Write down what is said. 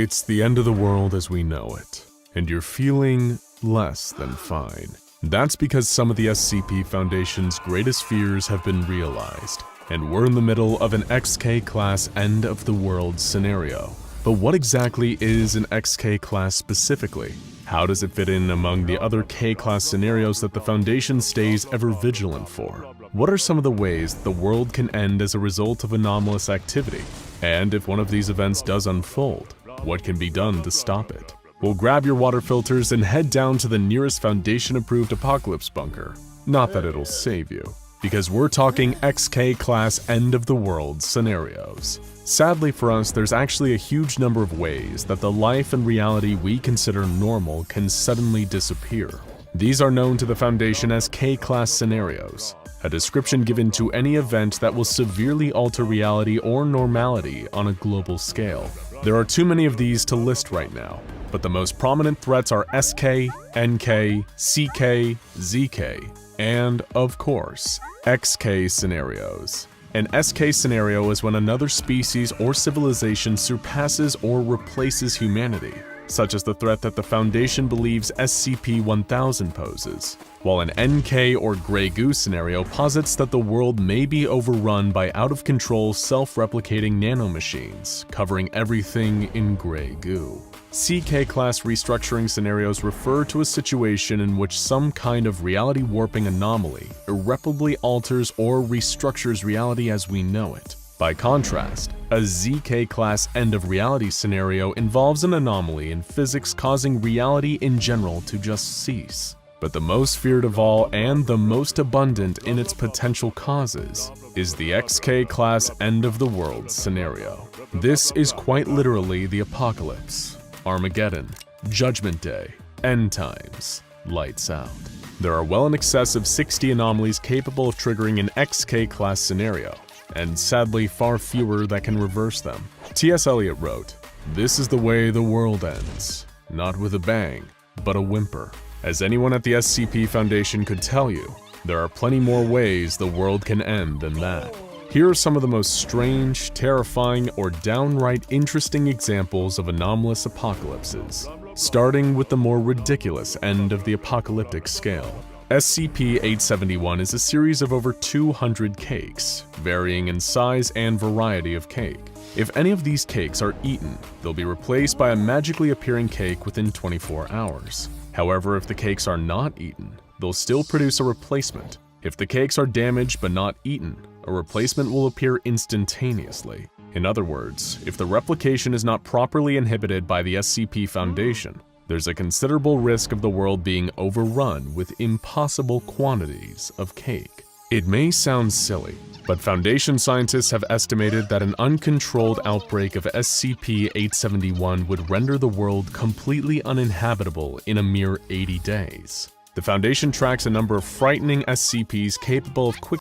It's the end of the world as we know it, and you're feeling less than fine. That's because some of the SCP Foundation's greatest fears have been realized, and we're in the middle of an XK-class end-of-the-world scenario. But what exactly is an XK-class specifically? How does it fit in among the other K-class scenarios that the Foundation stays ever vigilant for? What are some of the ways the world can end as a result of anomalous activity? And if one of these events does unfold, what can be done to stop it? Well, grab your water filters and head down to the nearest Foundation-approved apocalypse bunker. Not that it'll save you, because we're talking XK-class end-of-the-world scenarios. Sadly for us, there's actually a huge number of ways that the life and reality we consider normal can suddenly disappear. These are known to the Foundation as K-class scenarios, a description given to any event that will severely alter reality or normality on a global scale. There are too many of these to list right now, but the most prominent threats are SK, NK, CK, ZK, and, of course, XK scenarios. An SK scenario is when another species or civilization surpasses or replaces humanity, such as the threat that the Foundation believes SCP-1000 poses, while an NK or Grey Goo scenario posits that the world may be overrun by out-of-control self-replicating nanomachines, covering everything in Grey Goo. CK-class restructuring scenarios refer to a situation in which some kind of reality warping anomaly irreparably alters or restructures reality as we know it. By contrast, a ZK-class end-of-reality scenario involves an anomaly in physics causing reality in general to just cease. But the most feared of all and the most abundant in its potential causes is the XK-class end-of-the-world scenario. This is quite literally the apocalypse. Armageddon, Judgment Day, End Times, Lights Out. There are well in excess of 60 anomalies capable of triggering an XK-class scenario, and sadly far fewer that can reverse them. T.S. Eliot wrote, "This is the way the world ends, not with a bang, but a whimper." As anyone at the SCP Foundation could tell you, there are plenty more ways the world can end than that. Here are some of the most strange, terrifying, or downright interesting examples of anomalous apocalypses, starting with the more ridiculous end of the apocalyptic scale. SCP-871 is a series of over 200 cakes, varying in size and variety of cake. If any of these cakes are eaten, they'll be replaced by a magically appearing cake within 24 hours. However, if the cakes are not eaten, they'll still produce a replacement. If the cakes are damaged but not eaten, a replacement will appear instantaneously. In other words, if the replication is not properly inhibited by the SCP Foundation, there's a considerable risk of the world being overrun with impossible quantities of cake. It may sound silly, but Foundation scientists have estimated that an uncontrolled outbreak of SCP-871 would render the world completely uninhabitable in a mere 80 days. The Foundation tracks a number of frightening SCPs capable of quick